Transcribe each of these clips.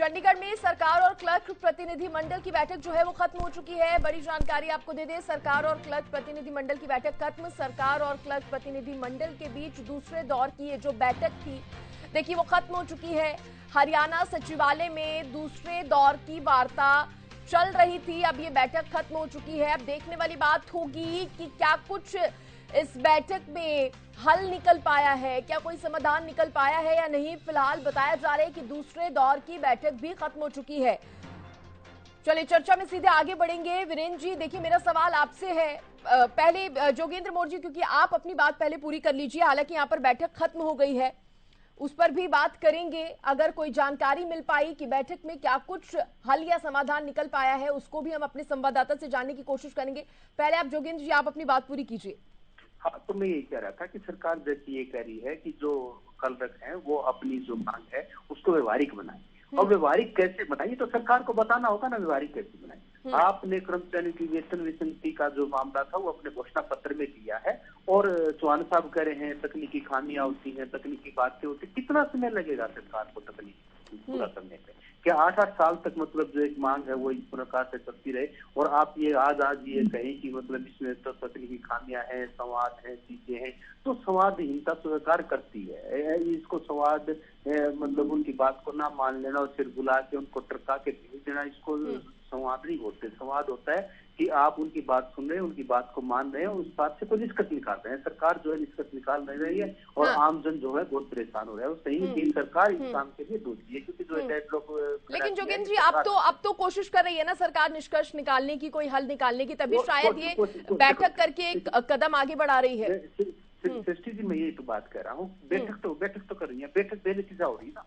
चंडीगढ़ में सरकार और क्लर्क प्रतिनिधि मंडल की बैठक जो है वो खत्म हो चुकी है। बड़ी जानकारी आपको दे दें, सरकार और क्लर्क प्रतिनिधि मंडल की बैठक खत्म। सरकार और क्लर्क प्रतिनिधि मंडल के बीच दूसरे दौर की ये जो बैठक थी, देखिए वो खत्म हो चुकी है। हरियाणा सचिवालय में दूसरे दौर की वार्ता चल रही थी, अब ये बैठक खत्म हो चुकी है। अब देखने वाली बात होगी कि क्या कुछ इस बैठक में हल निकल पाया है, क्या कोई समाधान निकल पाया है या नहीं। फिलहाल बताया जा रहा है कि दूसरे दौर की बैठक भी खत्म हो चुकी है। चलिए चर्चा में सीधे आगे बढ़ेंगे। वीरेंद्र जी, देखिए मेरा सवाल आपसे है, पहले जोगेंद्र मौर्य जी, क्योंकि आप अपनी बात पहले पूरी कर लीजिए। हालांकि यहाँ पर बैठक खत्म हो गई है, उस पर भी बात करेंगे। अगर कोई जानकारी मिल पाई कि बैठक में क्या कुछ हल या समाधान निकल पाया है, उसको भी हम अपने संवाददाता से जानने की कोशिश करेंगे। पहले आप जोगेंद्र जी, आप अपनी बात पूरी कीजिए। हाँ, तो मैं यही कह रहा था कि सरकार जैसे ये कह रही है कि जो क्लर्क है वो अपनी जो मांग है उसको व्यवहारिक बनाए। और व्यवहारिक कैसे बनाए, तो सरकार को बताना होगा ना, व्यवहारिक कैसे बनाए। आपने कर्मचारियों की वेतन विसंगति का जो मामला था वो अपने घोषणा पत्र में दिया है, और चौहान साहब कह रहे हैं तकनीकी खामियां होती हैं, तकनीकी बातें होती हैं। कितना समय लगेगा सरकार को तकनीकी पूरा करने में? क्या 8-8 साल तक मतलब जो एक मांग है वो इस प्रकार से चलती रहे? और आप ये आज ये कहें कि मतलब इसमें तो तकनीकी खामियां हैं, संवाद है, चीजें हैं, तो संवादहीनता सरकार करती है। इसको संवाद मतलब उनकी बात को ना मान लेना और फिर बुला के उनको टरका के भेज देना, इसको संवाद नहीं बोलते। संवाद होता है कि आप उनकी बात सुन रहे हैं, उनकी बात को मान रहे हैं, उस बात से कोई निष्कर्ष निकाल रहे हैं। सरकार जो है निष्कर्ष निकाल नहीं रही है, और आमजन जो है बहुत परेशान हो रहा है। सही में सरकार इस काम के लिए दोषी है, क्योंकि जो डेडलॉक। लेकिन जोगेंद्र जी, अब तो कोशिश कर रही है ना सरकार निष्कर्ष निकालने की, कोई हल निकालने की, तभी शायद ये बैठक करके एक कदम आगे बढ़ा रही है। सृष्टि जी, मैं यही तो बात कर रहा हूँ। बैठक तो कर रही है, बैठक बेनतीजा हो रही है ना।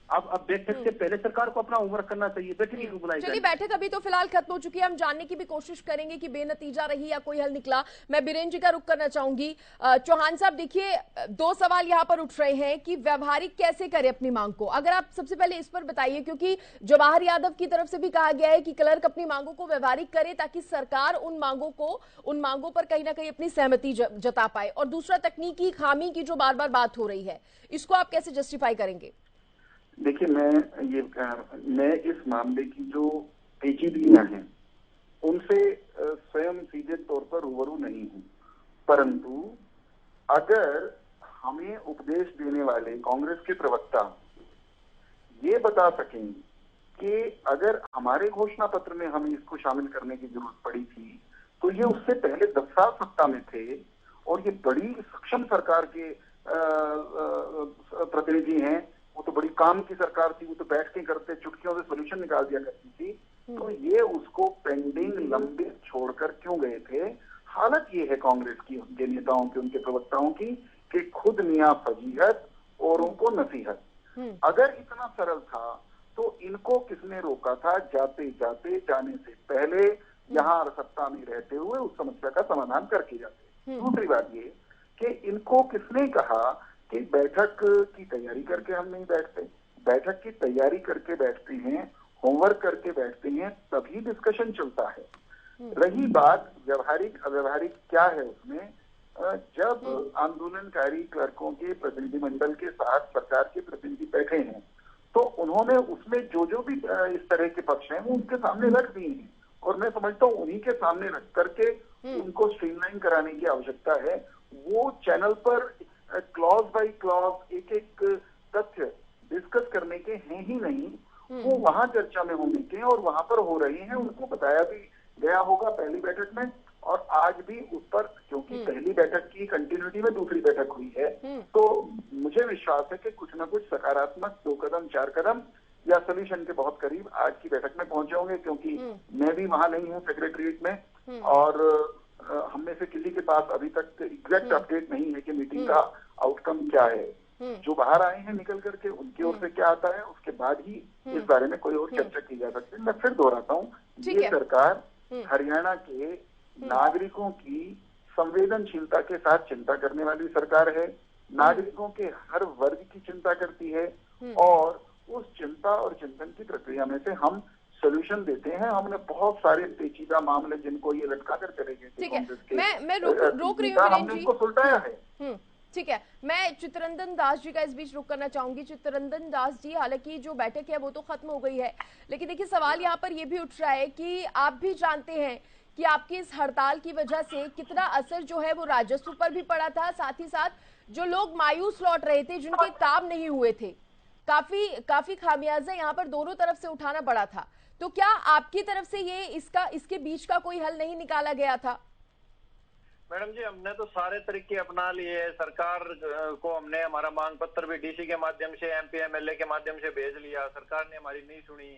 अब बैठक से पहले सरकार को अपना होमवर्क करना चाहिए। बैठक की बुलाई। चलिए, बैठक अभी तो फिलहाल खत्म हो चुकी है। हम जानने की भी कोशिश करेंगे कि बेनतीजा रही या कोई हल निकला। मैं बीरेंद्र जी का रुख करना चाहूंगी। चौहान साहब, देखिए दो सवाल यहाँ पर उठ रहे हैं कि व्यवहारिक कैसे करे अपनी मांग को। अगर आप सबसे पहले इस पर बताइए, क्योंकि जवाहर यादव की तरफ से भी कहा गया है कि क्लर्क अपनी मांगों को व्यवहारिक करे ताकि सरकार उन मांगों पर कहीं ना कहीं अपनी सहमति जता पाए। और दूसरा, तकनीकी खामी की जो बार बार बात हो रही है, इसको आप कैसे जस्टिफाई करेंगे? देखिए, मैं इस मामले की जो पेचीदगियां हैं उनसे स्वयं सीधे तौर पर रूबरू नहीं हूं, परंतु अगर हमें उपदेश देने वाले कांग्रेस के प्रवक्ता ये बता सकें कि अगर हमारे घोषणा पत्र में हमें इसको शामिल करने की जरूरत पड़ी थी, तो ये उससे पहले 10 साल सत्ता में थे और ये बड़ी सक्षम सरकार के प्रतिनिधि हैं। वो तो बड़ी काम की सरकार थी, वो तो बैठ के करते, चुटकियों से सोल्यूशन निकाल दिया करती थी। तो ये उसको पेंडिंग लंबित छोड़कर क्यों गए थे? हालत ये है कांग्रेस की, उनके नेताओं की, उनके प्रवक्ताओं की, कि खुद मियां फजीहत औरों को नसीहत। अगर इतना सरल था तो इनको किसने रोका था जाते जाने से पहले यहाँ सत्ता में रहते हुए उस समस्या का समाधान करके जाते। दूसरी बात ये कि इनको किसने कहा कि बैठक की तैयारी करके हम नहीं बैठते। बैठक की तैयारी करके बैठते हैं, होमवर्क करके बैठते हैं, तभी डिस्कशन चलता है। रही बात व्यवहारिक अव्यवहारिक क्या है उसमें, जब आंदोलनकारी क्लर्कों के प्रतिनिधिमंडल के साथ सरकार के प्रतिनिधि बैठे हैं तो उन्होंने उसमें जो भी इस तरह के पक्ष हैं वो उनके सामने रख दिए हैं, और मैं समझता हूँ उन्हीं के सामने रख करके उनको स्ट्रीमलाइन कराने की आवश्यकता है। वो चैनल पर क्लॉज बाय क्लॉज एक एक तथ्य डिस्कस करने के हैं ही नहीं, वो वहां चर्चा में होने के और वहां पर हो रहे हैं। उनको बताया भी गया होगा पहली बैठक में, और आज भी उस पर, क्योंकि पहली बैठक की कंटिन्यूटी में दूसरी बैठक हुई है, तो मुझे विश्वास है कि कुछ ना कुछ सकारात्मक 2 कदम 4 कदम या सोल्यूशन के बहुत करीब आज की बैठक में पहुंचे होंगे। क्योंकि मैं भी वहां नहीं हूँ सेक्रेटरीट में, और हम में से किसी के पास अभी तक एग्जैक्ट अपडेट नहीं है कि मीटिंग का आउटकम क्या है। जो बाहर आए हैं निकल करके, उनकी ओर से क्या आता है, उसके बाद ही इस बारे में कोई और चर्चा की जा सकती है। मैं फिर दोहराता हूँ, ये सरकार हरियाणा के नागरिकों की संवेदनशीलता के साथ चिंता करने वाली सरकार है। नागरिकों के हर वर्ग की चिंता करती है, और उस चिंता और चिंतन की प्रक्रिया में से हम सोल्यूशन देते हैं। हमने बहुत सारे पेचीदा मामले जिनको ये लटका कर चले गए थे कांग्रेस के, मैं रोक रही हूँ, हमने इसको सुलझाया है। ठीक है, मैं चित्तरंजन दास जी का इस बीच रुक करना चाहूंगी। चित्तरंजन दास जी, हालांकि जो बैठक है वो तो खत्म हो गई है, लेकिन देखिए सवाल यहाँ पर ये भी उठ रहा है कि आप भी जानते हैं कि आपकी इस हड़ताल की वजह से कितना असर जो है वो राजस्व पर भी पड़ा था, साथ ही साथ जो लोग मायूस लौट रहे थे, जिनके काम नहीं हुए थे, काफी काफी खामियाजा यहाँ पर दोनों तरफ से उठाना पड़ा था। तो क्या आपकी तरफ से ये इसके बीच का कोई हल नहीं निकाला गया था? मैडम जी, हमने तो सारे तरीके अपना लिए। सरकार को हमने हमारा मांग पत्र भी डीसी के माध्यम से, एमपी एमएलए के माध्यम से भेज लिया। सरकार ने हमारी नहीं सुनी।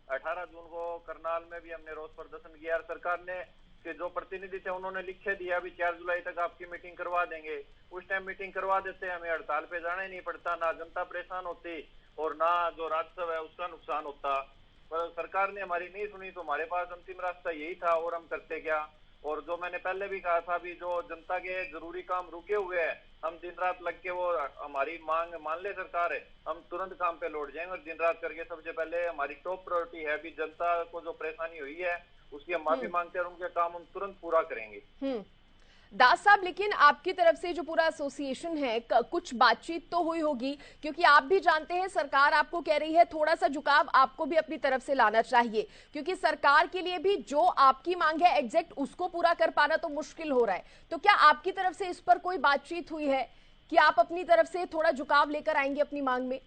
18 जून को करनाल में भी हमने रोष प्रदर्शन किया। सरकार ने के जो प्रतिनिधि थे उन्होंने लिखे दिया अभी 4 जुलाई तक आपकी मीटिंग करवा देंगे। उस टाइम मीटिंग करवा देते, हमें हड़ताल पे जाना ही नहीं पड़ता, ना जनता परेशान होती और ना जो राजस्व है उसका नुकसान होता। पर सरकार ने हमारी नहीं सुनी, तो हमारे पास अंतिम रास्ता यही था और हम करते क्या। और जो मैंने पहले भी कहा था, भी जो जनता के जरूरी काम रुके हुए हैं, हम दिन रात लग के वो हमारी मांग मान ले सरकार है, हम तुरंत काम पे लौट जाएंगे और दिन रात करके सबसे पहले हमारी टॉप प्रायोरिटी है भी जनता को जो परेशानी हुई है उसकी हम माफी मांगते हैं और उनके काम हम तुरंत पूरा करेंगे। दास साहब, लेकिन आपकी तरफ से जो पूरा एसोसिएशन है, कुछ बातचीत तो हुई होगी, क्योंकि आप भी जानते हैं सरकार आपको कह रही है थोड़ा सा झुकाव आपको भी अपनी तरफ से लाना चाहिए, क्योंकि सरकार के लिए भी जो आपकी मांग है एग्जैक्ट उसको पूरा कर पाना तो मुश्किल हो रहा है। तो क्या आपकी तरफ से इस पर कोई बातचीत हुई है कि आप अपनी तरफ से थोड़ा झुकाव लेकर आएंगे अपनी मांग में?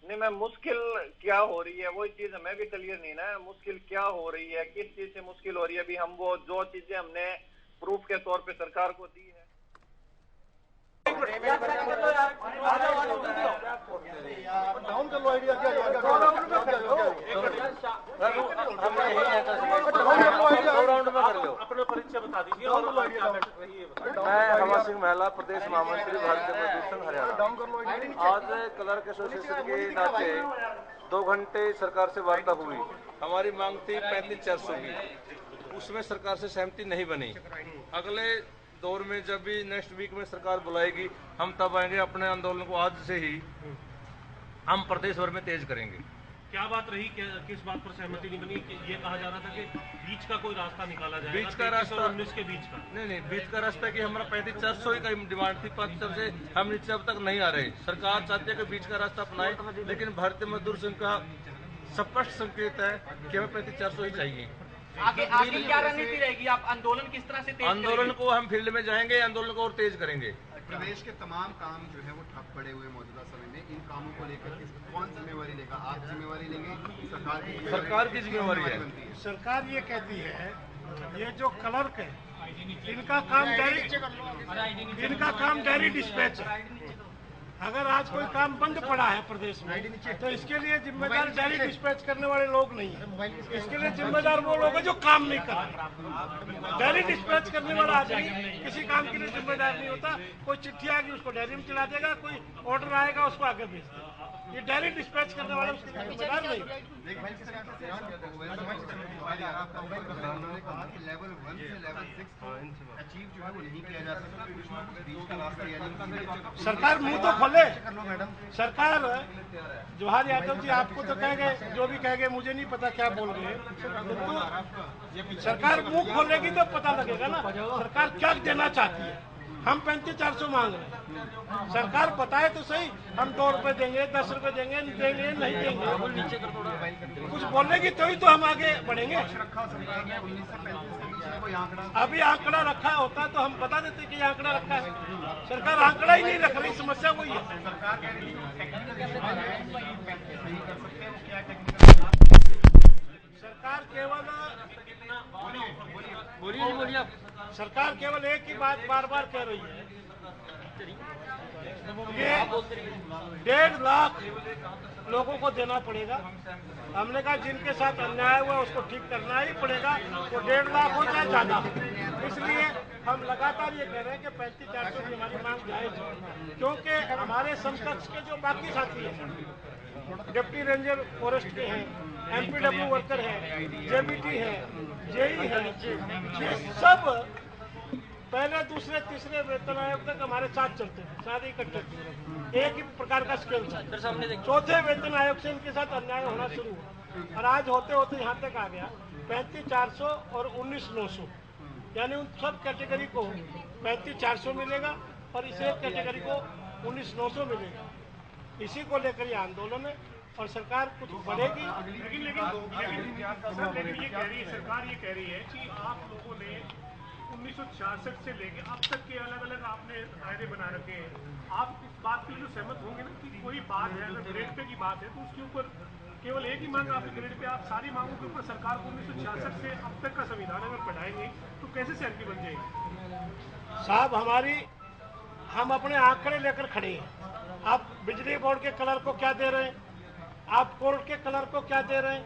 नहीं मैम, मुश्किल क्या हो रही है वही चीज हमें भी क्लियर नहीं ना। मुश्किल क्या हो रही है, किस चीज से मुश्किल हो रही है, अभी हम वो जो चीजें हमने प्रूफ के तौर पे सरकार को दी है। डाउन कर लो आइडिया क्या राउंड में कर लो, अपने परिचय बता दीजिए। मैं हवा सिंह महला, प्रदेश महामंत्री भारतीय मजदूर संघ हरियाणा। आज क्लर्क एसोसिएशन के नाते 2 घंटे सरकार से वार्ता हुई। हमारी मांग थी 35,400 की, उसमें सरकार से सहमति नहीं बनी। अगले दौर में जब भी नेक्स्ट वीक में सरकार बुलाएगी हम तब आएंगे। अपने आंदोलन को आज से ही हम प्रदेश भर में तेज करेंगे। क्या बात रही, किस बात पर सहमति नहीं बनी? ये कहा जा रहा था कि बीच का कोई रास्ता निकाला जाए, बीच का रास्ता 19 के बीच का नहीं, बीच का रास्ता कि हमारा 35,400 ही का डिमांड थी। 500 से हम नीचे अब तक नहीं आ रहे। सरकार चाहती है कि बीच का रास्ता अपनाए, लेकिन भारतीय मजदूर संघ का स्पष्ट संकेत है कि हमें 35,400 ही चाहिए। आगे क्या रणनीति रहेगी? आप आंदोलन किस तरह से तेज आंदोलन को हम फील्ड में जाएंगे, आंदोलन को और तेज करेंगे। प्रदेश के तमाम काम जो है वो ठप पड़े हुए मौजूदा समय में। इन कामों को लेकर कौन जिम्मेवारी लेगा? आप जिम्मेवारी लेंगे? सरकार की जिम्मेवारी है। सरकार ये कहती है ये जो क्लर्क है इनका काम डायरी डिस्पैच है। अगर आज कोई काम बंद पड़ा है प्रदेश में तो इसके लिए जिम्मेदार डायरी डिस्पैच करने वाले लोग नहीं है। इसके लिए जिम्मेदार वो लोग हैं जो काम नहीं कर रहे। डायरी डिस्पैच करने वाला आदमी किसी काम के लिए जिम्मेदार नहीं होता। कोई चिट्ठी आएगी उसको डायरी में चला देगा, कोई ऑर्डर आएगा उसको आगे भेज देगा। ये डायरी डिस्पैच करने वाले उसके लिए जिम्मेदार नहीं। उन्होंने कहा कि लेवल 1 से लेवल 6 अचीव जो है वो नहीं किया जा सकता। सरकार मुंह तो खोले। सरकार जवाहर यादव जी आपको तो कह गए, जो भी कह गए मुझे नहीं पता क्या बोल गए, तो सरकार मुंह खोलेगी तो पता लगेगा ना सरकार क्या देना चाहती है। हम 35,400 मांग रहे हैं, सरकार बताए तो सही। हम 2 रुपए देंगे, 10 रुपए देंगे, नहीं देंगे, कुछ बोलेगी तो ही तो हम आगे बढ़ेंगे। अभी आंकड़ा रखा होता तो हम बता देते कि आंकड़ा रखा है। सरकार आंकड़ा ही नहीं रख रही, समस्या वही है। सरकार केवल एक ही बात बार बार कह रही है कि 1.5 लाख लोगों को देना पड़ेगा। हमने कहा जिनके साथ अन्याय हुआ उसको ठीक करना ही पड़ेगा, वो 1.5 लाख हो चाहे ज्यादा। इसलिए हम लगातार ये कह रहे हैं कि 35,400 की हमारी मांग जायज है, क्योंकि हमारे समकक्ष के जो बाकी साथी हैं, डिप्टी रेंजर फॉरेस्ट के हैं, एमपीडब्ल्यू वर्कर है, जेबीटी है, जेई है, ये सब पहले दूसरे तीसरे वेतन आयोग तक हमारे साथ चलते थे, सारे इकट्ठे थे, एक ही प्रकार का स्केल था। चौथे वेतन आयोग से इनके साथ अन्याय होना शुरू हुआ और आज होते होते यहाँ तक आ गया 35,400 और 19,900, यानी उन सब कैटेगरी को 35,400 मिलेगा और इस एक कैटेगरी को 19,900 मिलेगा। इसी को लेकर ये आंदोलन है और सरकार कुछ बढ़ेगी। लेकिन ये कह रही है सरकार, ये कह रही है कि आप लोगों ने 1966 से लेके अब तक के अलग अलग आपने दायरे बना रखे हैं। आप इस बात के लिए सहमत होंगे ना कि कोई बात है, अगर ग्रेड पे की बात है तो उसके ऊपर केवल एक ही मांग आपके ग्रेड पे, आप सारी मांगों के ऊपर सरकार को 1966 से अब तक का संविधान अगर पढ़ाएंगे तो कैसे सहमति बन जाएगी? साहब हम अपने आंकड़े लेकर खड़े हैं। आप बिजली बोर्ड के कलर को क्या दे रहे हैं, आप कोर्ट के कलर को क्या दे रहे हैं?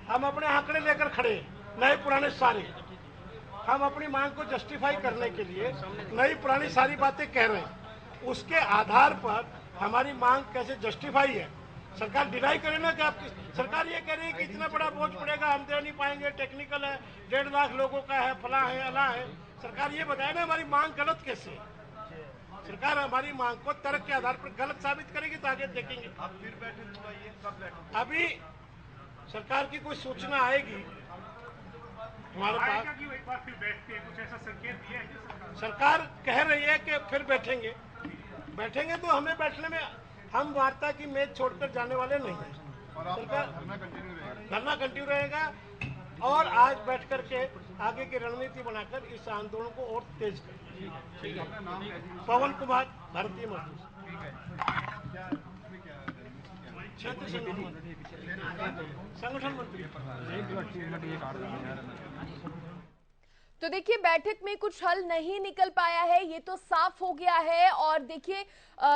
हम अपने आंकड़े लेकर खड़े हैं, नए पुराने सारे। हम अपनी मांग को जस्टिफाई करने के लिए नई पुरानी सारी बातें कह रहे हैं। उसके आधार पर हमारी मांग कैसे जस्टिफाई है? सरकार डिनाई करे ना कि आपकी सरकार ये कह रही है कि इतना बड़ा बोझ पड़ेगा, हम दे नहीं पाएंगे, टेक्निकल है, 1.5 लाख लोगों का है, फला है, अला है। सरकार ये बताए ना हमारी मांग गलत कैसे है। सरकार हमारी मांग को तर्क के आधार पर गलत साबित करेगी तो आगे देखेंगे। अब फिर बैठक बुलाइए, कब बैठक? अभी सरकार की कोई सूचना आएगी हमारे पास कि एक बार फिर बैठते हैं, कुछ ऐसा संकेत दिया है कि सरकार कह रही है कि फिर बैठेंगे तो हमें बैठने में, हम वार्ता की मेज छोड़कर जाने वाले नहीं हैं। सरकार धरना कंटिन्यू रहेगा और आज बैठ करके आगे की रणनीति बनाकर इस आंदोलन को और तेज करेंगे। पवन कुमार, भारतीय मजदूर क्षेत्र संगठन मंत्री। तो देखिए बैठक में कुछ हल नहीं निकल पाया है, ये तो साफ हो गया है। और देखिए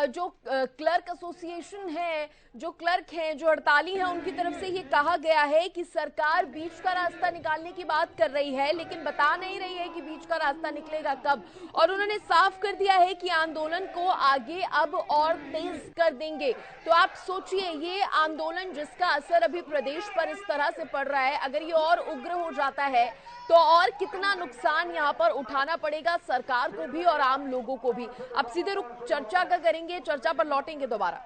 जो क्लर्क एसोसिएशन है, जो क्लर्क हैं, जो हड़ताली हैं, उनकी तरफ से ये कहा गया है कि सरकार बीच का रास्ता निकालने की बात कर रही है लेकिन बता नहीं रही है कि बीच का रास्ता निकलेगा कब। और उन्होंने साफ कर दिया है कि आंदोलन को आगे अब और तेज कर देंगे। तो आप सोचिए ये आंदोलन जिसका असर अभी प्रदेश पर इस तरह से पड़ रहा है, अगर ये और उग्र हो जाता है तो और कितना नुकसान यहाँ पर उठाना पड़ेगा सरकार को भी और आम लोगों को भी। अब सीधे रुख चर्चा का करेंगे, चर्चा पर लौटेंगे दोबारा।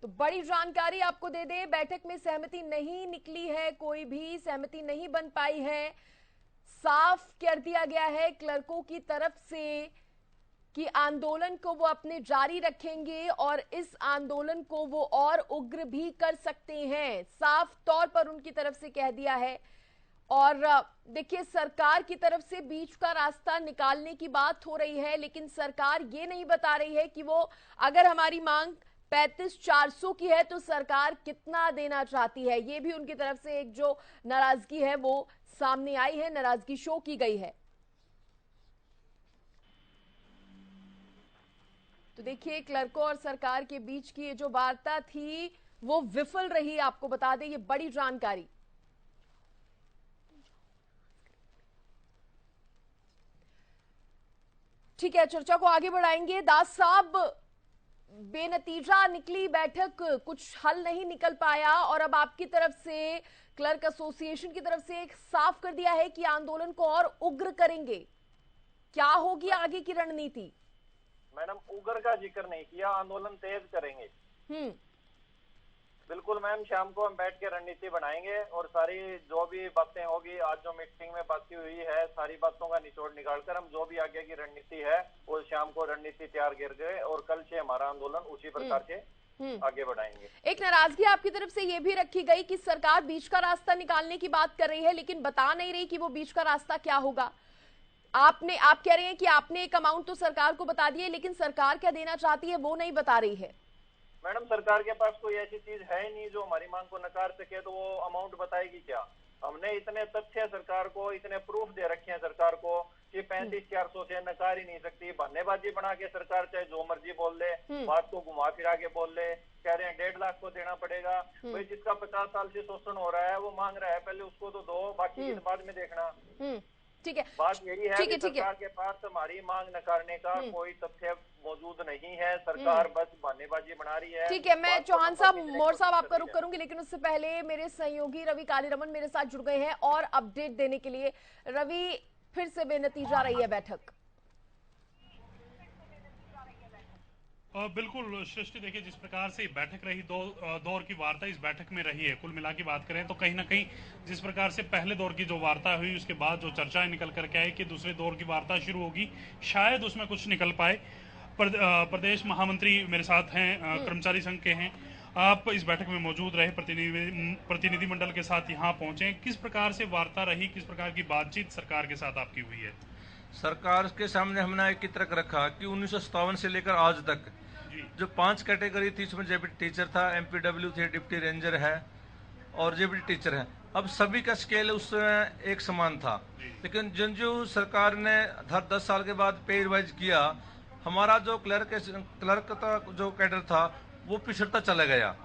तो बड़ी जानकारी आपको दे दे, बैठक में सहमति नहीं निकली है, कोई भी सहमति नहीं बन पाई है। साफ कर दिया गया है क्लर्कों की तरफ से कि आंदोलन को वो अपने जारी रखेंगे और इस आंदोलन को वो और उग्र भी कर सकते हैं, साफ तौर पर उनकी तरफ से कह दिया है। और देखिए सरकार की तरफ से बीच का रास्ता निकालने की बात हो रही है लेकिन सरकार ये नहीं बता रही है कि वो अगर हमारी मांग 35,400 की है तो सरकार कितना देना चाहती है। ये भी उनकी तरफ से एक जो नाराजगी है वो सामने आई है, नाराजगी शो की गई है। तो देखिए क्लर्कों और सरकार के बीच की ये जो वार्ता थी वो विफल रही, आपको बता दें, ये बड़ी जानकारी। ठीक है, चर्चा को आगे बढ़ाएंगे। दास साहब, बेनतीजा निकली बैठक, कुछ हल नहीं निकल पाया और अब आपकी तरफ से, क्लर्क एसोसिएशन की तरफ से एक साफ कर दिया है कि आंदोलन को और उग्र करेंगे। क्या होगी आगे की रणनीति? मैडम उग्र का जिक्र नहीं किया, आंदोलन तेज करेंगे। बिल्कुल मैम, शाम को हम बैठ के रणनीति बनाएंगे और सारी जो भी बातें होगी, आज जो मीटिंग में बातें हुई है, सारी बातों का निचोड़ निकालकर हम जो भी आगे की रणनीति है वो शाम को रणनीति तैयार करके और कल से हमारा आंदोलन उसी प्रकार से आगे बढ़ाएंगे। एक नाराजगी आपकी तरफ से ये भी रखी गई कि सरकार बीच का रास्ता निकालने की बात कर रही है लेकिन बता नहीं रही कि वो बीच का रास्ता क्या होगा। आप कह रहे हैं कि आपने एक अमाउंट तो सरकार को बता दिया लेकिन सरकार क्या देना चाहती है वो नहीं बता रही है। मैडम सरकार के पास कोई ऐसी चीज है ही नहीं जो हमारी मांग को नकार सके, तो वो अमाउंट बताएगी क्या? हमने इतने तथ्य सरकार को, इतने प्रूफ दे रखे हैं सरकार को कि 35,400 से नकार ही नहीं सकती। बहानेबाजी बना के सरकार चाहे जो मर्जी बोल ले, बात को घुमा फिरा के बोल ले, कह रहे हैं 1.5 लाख को देना पड़ेगा। भाई जिसका 50 साल से शोषण हो रहा है वो मांग रहा है, पहले उसको तो दो, बाकी इस बाद में देखना। ठीक है, बात यही है कि सरकार के पास हमारी मांग नकारने का कोई तथ्य मौजूद नहीं है, सरकार बस बहानेबाजी बना रही है। ठीक है, मैं चौहान साहब, मोर साहब आपका रुख करूंगी लेकिन उससे पहले मेरे सहयोगी रवि कालीरमन मेरे साथ जुड़ गए हैं और अपडेट देने के लिए। रवि, फिर से बेनतीजा रही है बैठक। बिल्कुल सृष्टि, देखिए जिस प्रकार से बैठक रही, दो दौर की वार्ता इस बैठक में रही है। कुल मिला की बात करें तो कहीं ना कहीं जिस प्रकार से पहले दौर की जो वार्ता हुई, उसके बाद जो चर्चाएं निकल करके आई कि दूसरे दौर की वार्ता शुरू होगी, शायद उसमें कुछ निकल पाए। प्रदेश महामंत्री मेरे साथ हैं, कर्मचारी संघ के हैं, आप इस बैठक में मौजूद रहे, प्रतिनिधि मंडल के साथ यहाँ पहुंचे। किस प्रकार से वार्ता रही, किस प्रकार की बातचीत सरकार के साथ आपकी हुई है? सरकार के सामने हमने एक ही तर्क रखा कि 1957 से लेकर आज तक जो 5 कैटेगरी थी, उसमें जेबीटी टीचर था, एमपीडब्ल्यू थे, डिप्टी रेंजर है और जेबीटी टीचर है। अब सभी का स्केल उसमें एक समान था, लेकिन जो सरकार ने हर 10 साल के बाद पे रिवाइज किया, हमारा जो क्लर्क का जो कैडर था वो पिछड़ता चला गया।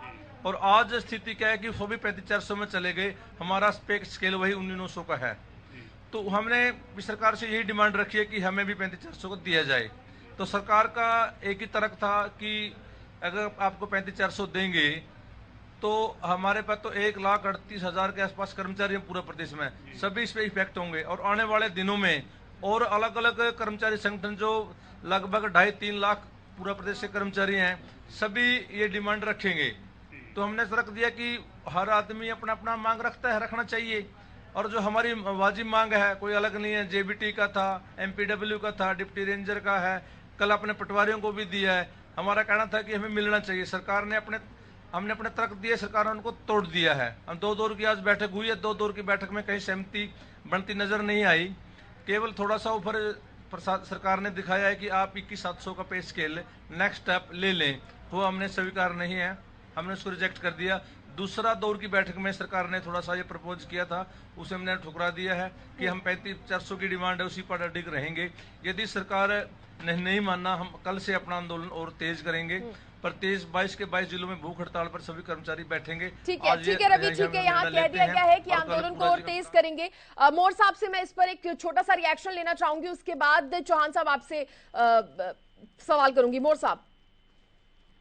और आज स्थिति क्या है कि वो भी 3500 में चले गए, हमारा पे स्केल वही 1900 का है। तो हमने सरकार से यही डिमांड रखी है कि हमें भी 3500 को दिया जाए। तो सरकार का एक ही तर्क था कि अगर आपको 3500 देंगे तो हमारे पास तो 1,38,000 के आसपास कर्मचारी हैं पूरे प्रदेश में, सभी इस पे इफेक्ट होंगे। और आने वाले दिनों में और अलग अलग कर्मचारी संगठन जो लगभग 2.5-3 लाख पूरा प्रदेश से कर्मचारी हैं, सभी ये डिमांड रखेंगे। तो हमने तर्क दिया कि हर आदमी अपना अपना मांग रखता है, रखना चाहिए। और जो हमारी वाजिब मांग है कोई अलग नहीं है, जेबीटी का था, एमपीडब्ल्यू का था, डिप्टी रेंजर का है, कल अपने पटवारियों को भी दिया है। हमारा कहना था कि हमें मिलना चाहिए। सरकार ने हमने अपने तर्क दिए, सरकार ने उनको तोड़ दिया है। हम 2 दौर की आज बैठक हुई है, 2 दौर की बैठक में कहीं सहमति बनती नजर नहीं आई। केवल थोड़ा सा ऊपर सरकार ने दिखाया है कि आप 21,700 का पे स्केल नेक्स्ट स्टेप ले लें, वो हमने स्वीकार नहीं है, हमने उसको रिजेक्ट कर दिया। दूसरा दौर की बैठक में सरकार ने थोड़ा सा ये प्रपोज किया था, उसे हमने ठुकरा दिया है कि हम 3500 की डिमांड है उसी पर अडिग रहेंगे। यदि सरकार नहीं मानना, हम कल से अपना आंदोलन और तेज करेंगे। पर 22 के 22 जिलों में भूख हड़ताल पर सभी कर्मचारी बैठेंगे। ठीक है रवि, ठीक है, यहाँ कह दिया गया है कि आंदोलन को और तेज करेंगे। मोर साहब से मैं इस पर एक छोटा सा रिएक्शन लेना चाहूंगी, उसके बाद चौहान साहब आपसे सवाल करूंगी। मोर साहब,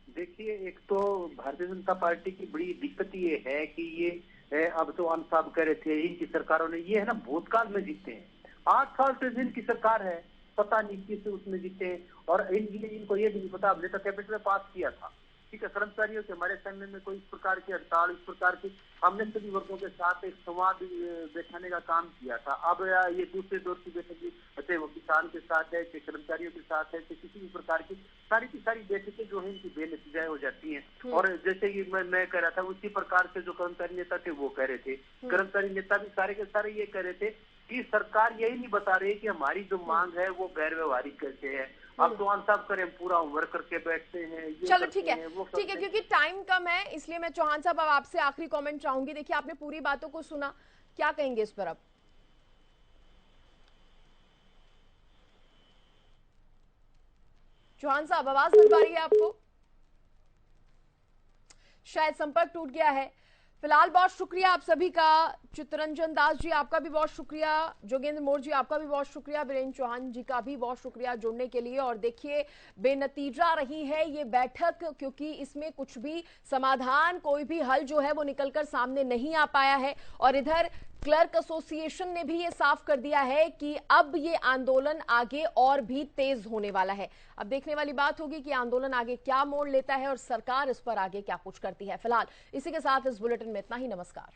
देखिए, एक तो भारतीय जनता पार्टी की बड़ी दिक्कत ये है कि ये अब तो हम साहब कह रहे थे इनकी सरकारों ने, ये है ना, भूतकाल में जीते हैं। 8 साल से इनकी सरकार है, पता नहीं किस उसमें जीते हैं। और इनको ये भी नहीं पता, हमने तो कैबिनेट में पास किया था, ठीक है, कर्मचारियों के हमारे संघ में कोई इस प्रकार की हड़ताल, इस प्रकार की, हमने सभी वर्गों के साथ एक संवाद बैठाने का काम किया था। अब ये दूसरे दौर की बैठक वो किसान के साथ है, कर्मचारियों के साथ है, किसी भी प्रकार की सारी बैठकें जो है इनकी बेनतीजा हो जाती हैं। और जैसे कि मैं कह रहा था, उसी प्रकार से जो कर्मचारी नेता थे वो कह रहे थे, कर्मचारी नेता भी सारे के सारे ये कह रहे थे कि सरकार यही नहीं बता रही कि हमारी जो मांग है वो गैर व्यवहारिक कैसे है। अब तो साहब करें, पूरा होमवर्क करके बैठते हैं। चलो ठीक है, क्योंकि टाइम कम है इसलिए मैं चौहान साहब अब आपसे आखिरी कमेंट चाहूंगी। देखिए, आपने पूरी बातों को सुना, क्या कहेंगे इस पर अब? चौहान साहब, आवाज मिल पा रही है आपको? शायद संपर्क टूट गया है। फिलहाल बहुत शुक्रिया आप सभी का। चित्तरंजन दास जी, आपका भी बहुत शुक्रिया। जोगेंद्र मोर जी, आपका भी बहुत शुक्रिया। वीरेंद्र चौहान जी का भी बहुत शुक्रिया जुड़ने के लिए। और देखिए, बेनतीजा रही है ये बैठक, क्योंकि इसमें कुछ भी समाधान, कोई भी हल जो है वो निकलकर सामने नहीं आ पाया है। और इधर क्लर्क एसोसिएशन ने भी ये साफ कर दिया है कि अब ये आंदोलन आगे और भी तेज होने वाला है। अब देखने वाली बात होगी कि आंदोलन आगे क्या मोड़ लेता है और सरकार इस पर आगे क्या कुछ करती है। फिलहाल इसी के साथ इस बुलेटिन में इतना ही। नमस्कार।